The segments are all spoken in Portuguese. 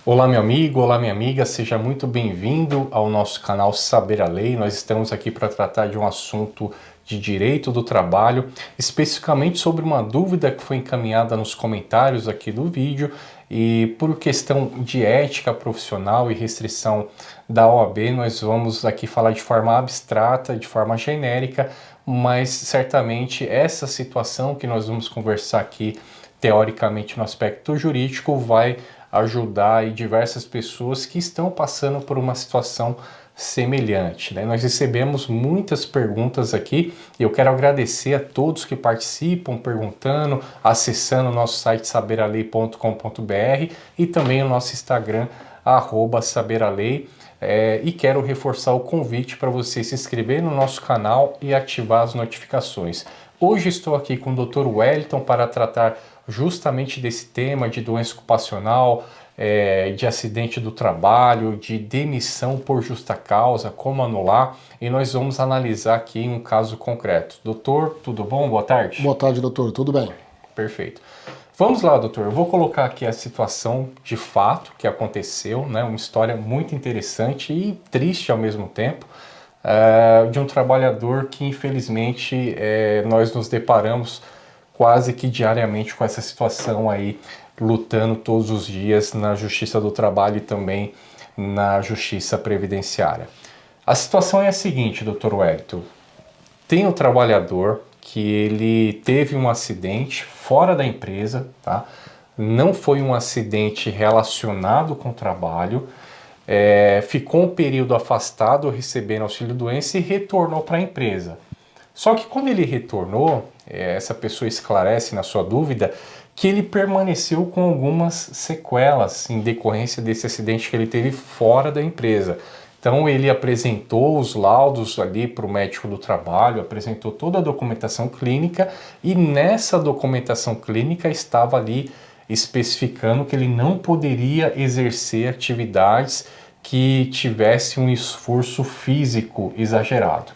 Olá meu amigo, olá minha amiga, seja muito bem-vindo ao nosso canal Saber a Lei. Nós estamos aqui para tratar de um assunto de direito do trabalho, especificamente sobre uma dúvida que foi encaminhada nos comentários aqui do vídeo e por questão de ética profissional e restrição da OAB, nós vamos aqui falar de forma abstrata, de forma genérica, mas certamente essa situação que nós vamos conversar aqui, teoricamente no aspecto jurídico, vai ajudar aí diversas pessoas que estão passando por uma situação semelhante, né? Nós recebemos muitas perguntas aqui e eu quero agradecer a todos que participam, perguntando, acessando o nosso site saberalei.com.br e também o nosso Instagram, @saberalei. E quero reforçar o convite para você se inscrever no nosso canal e ativar as notificações. Hoje estou aqui com o Dr. Wellington para tratar justamente desse tema de doença ocupacional, de acidente do trabalho, de demissão por justa causa, como anular, e nós vamos analisar aqui um caso concreto. Doutor, tudo bom? Boa tarde. Boa tarde, doutor. Tudo bem? Perfeito. Vamos lá, doutor. Eu vou colocar aqui a situação de fato que aconteceu, né? Uma história muito interessante e triste ao mesmo tempo, de um trabalhador que infelizmente nós nos deparamos quase que diariamente com essa situação aí, lutando todos os dias na Justiça do Trabalho e também na Justiça Previdenciária. A situação é a seguinte, Dr. Wellington. Tem um trabalhador que ele teve um acidente fora da empresa, tá? Não foi um acidente relacionado com o trabalho, ficou um período afastado recebendo auxílio-doença e retornou para a empresa. Só que quando ele retornou, essa pessoa esclarece na sua dúvida que ele permaneceu com algumas sequelas em decorrência desse acidente que ele teve fora da empresa. Então ele apresentou os laudos ali para o médico do trabalho, apresentou toda a documentação clínica e nessa documentação clínica estava ali especificando que ele não poderia exercer atividades que tivessem um esforço físico exagerado.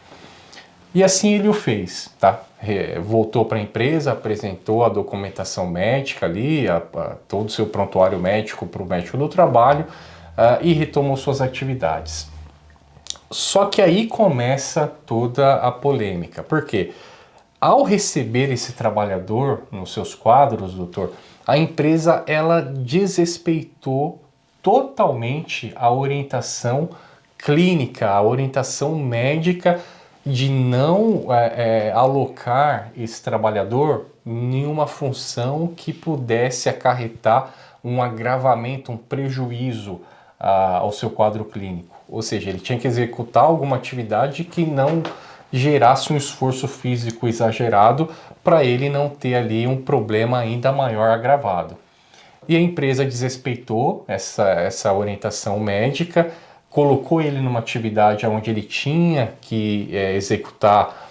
E assim ele o fez, tá? Voltou para a empresa, apresentou a documentação médica ali, todo o seu prontuário médico para o médico do trabalho e retomou suas atividades. Só que aí começa toda a polêmica, porque ao receber esse trabalhador nos seus quadros, doutor, a empresa ela desrespeitou totalmente a orientação clínica, a orientação médica de não alocar esse trabalhador em uma função que pudesse acarretar um agravamento, um prejuízo ao seu quadro clínico. Ou seja, ele tinha que executar alguma atividade que não gerasse um esforço físico exagerado para ele não ter ali um problema ainda maior agravado. E a empresa desrespeitou essa orientação médica, colocou ele numa atividade onde ele tinha que executar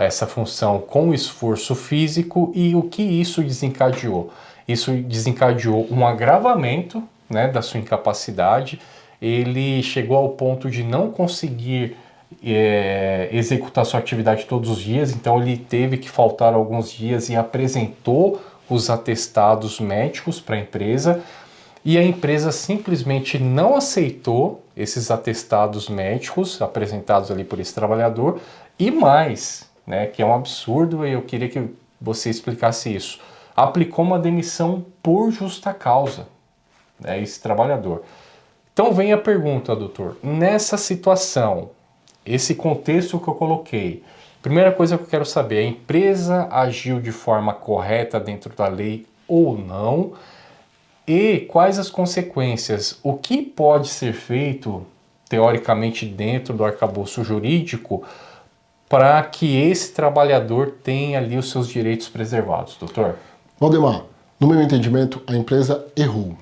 essa função com esforço físico e o que isso desencadeou? Isso desencadeou um agravamento, né, da sua incapacidade, ele chegou ao ponto de não conseguir executar sua atividade todos os dias, então ele teve que faltar alguns dias e apresentou os atestados médicos para a empresa, e a empresa simplesmente não aceitou esses atestados médicos apresentados ali por esse trabalhador, e mais, né, que é um absurdo, e eu queria que você explicasse isso, aplicou uma demissão por justa causa, né, esse trabalhador. Então vem a pergunta, doutor, nessa situação, esse contexto que eu coloquei, primeira coisa que eu quero saber, a empresa agiu de forma correta dentro da lei ou não? E quais as consequências? O que pode ser feito, teoricamente, dentro do arcabouço jurídico para que esse trabalhador tenha ali os seus direitos preservados, doutor? Valdemar, no meu entendimento, a empresa errou.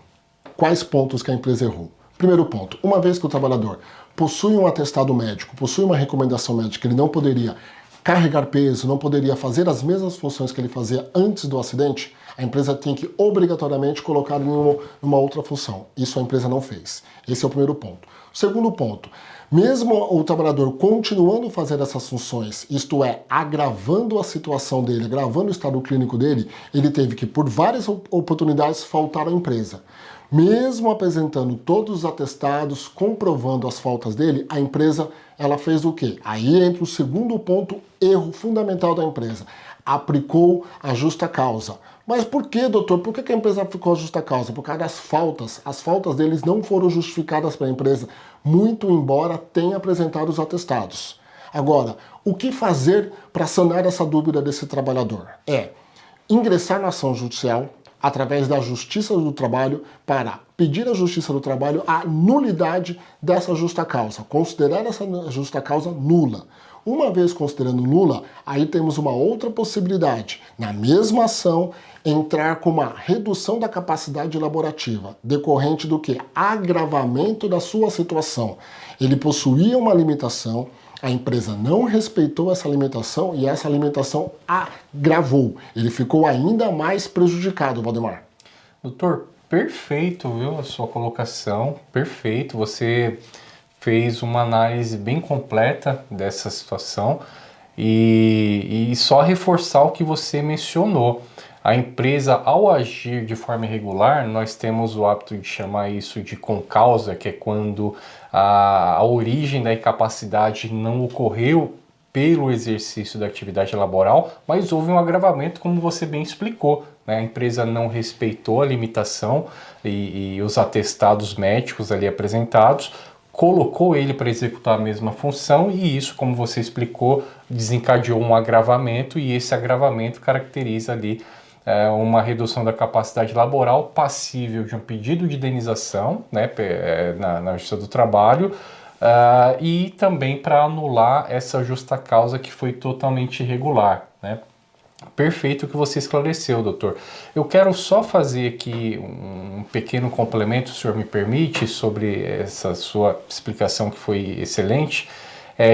Quais pontos que a empresa errou? Primeiro ponto, uma vez que o trabalhador possui um atestado médico, possui uma recomendação médica, ele não poderia carregar peso, não poderia fazer as mesmas funções que ele fazia antes do acidente, a empresa tem que obrigatoriamente colocar em uma outra função. Isso a empresa não fez. Esse é o primeiro ponto. Segundo ponto, mesmo o trabalhador continuando a fazer essas funções, isto é, agravando a situação dele, agravando o estado clínico dele, ele teve que, por várias oportunidades, faltar à empresa. Mesmo apresentando todos os atestados, comprovando as faltas dele, a empresa ela fez o quê? Aí entra o segundo ponto, erro fundamental da empresa. Aplicou a justa causa. Mas por que, doutor? Por que a empresa aplicou a justa causa? Por causa das faltas. As faltas deles não foram justificadas pela empresa, muito embora tenha apresentado os atestados. Agora, o que fazer para sanar essa dúvida desse trabalhador? É ingressar na ação judicial através da Justiça do Trabalho para pedir à Justiça do Trabalho a nulidade dessa justa causa, considerar essa justa causa nula. Uma vez considerando nula, aí temos uma outra possibilidade. Na mesma ação, entrar com uma redução da capacidade laborativa, decorrente do que? Agravamento da sua situação. Ele possuía uma limitação, a empresa não respeitou essa limitação e essa limitação agravou. Ele ficou ainda mais prejudicado, Valdemar. Doutor, perfeito, viu, a sua colocação, perfeito. Você fez uma análise bem completa dessa situação e só reforçar o que você mencionou. A empresa, ao agir de forma irregular, nós temos o hábito de chamar isso de concausa, que é quando a origem da incapacidade não ocorreu pelo exercício da atividade laboral, mas houve um agravamento, como você bem explicou, né? A empresa não respeitou a limitação e os atestados médicos ali apresentados, colocou ele para executar a mesma função e isso, como você explicou, desencadeou um agravamento e esse agravamento caracteriza ali uma redução da capacidade laboral passível de um pedido de indenização, né, na Justiça do Trabalho e também para anular essa justa causa que foi totalmente irregular, né? Perfeito o que você esclareceu, doutor. Eu quero só fazer aqui um pequeno complemento, se o senhor me permite, sobre essa sua explicação que foi excelente,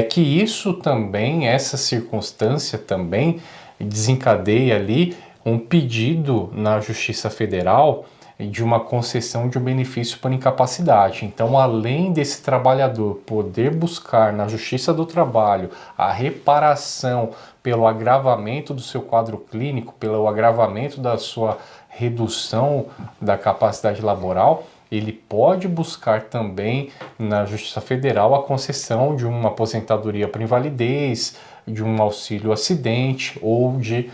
que isso também, essa circunstância também desencadeia ali um pedido na Justiça Federal de uma concessão de um benefício por incapacidade. Então, além desse trabalhador poder buscar na Justiça do Trabalho a reparação pelo agravamento do seu quadro clínico, pelo agravamento da sua redução da capacidade laboral, ele pode buscar também na Justiça Federal a concessão de uma aposentadoria por invalidez, de um auxílio acidente ou de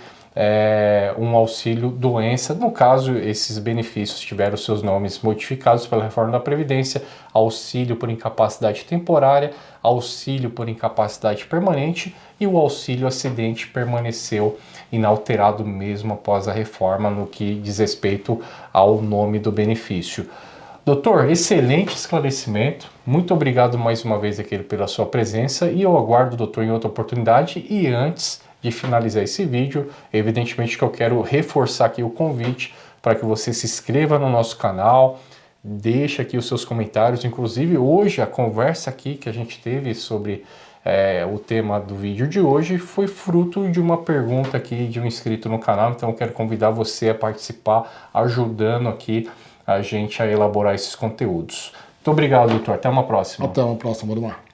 um auxílio doença. No caso, esses benefícios tiveram seus nomes modificados pela reforma da Previdência: auxílio por incapacidade temporária, auxílio por incapacidade permanente, e o auxílio acidente permaneceu inalterado mesmo após a reforma no que diz respeito ao nome do benefício. Doutor, excelente esclarecimento, muito obrigado mais uma vez aqui pela sua presença e eu aguardo o doutor em outra oportunidade. E antes de finalizar esse vídeo, evidentemente que eu quero reforçar aqui o convite para que você se inscreva no nosso canal, deixe aqui os seus comentários. Inclusive hoje a conversa aqui que a gente teve sobre o tema do vídeo de hoje foi fruto de uma pergunta aqui de um inscrito no canal, então eu quero convidar você a participar, ajudando aqui a gente a elaborar esses conteúdos. Muito obrigado, doutor. Até uma próxima. Até uma próxima, Valdemar.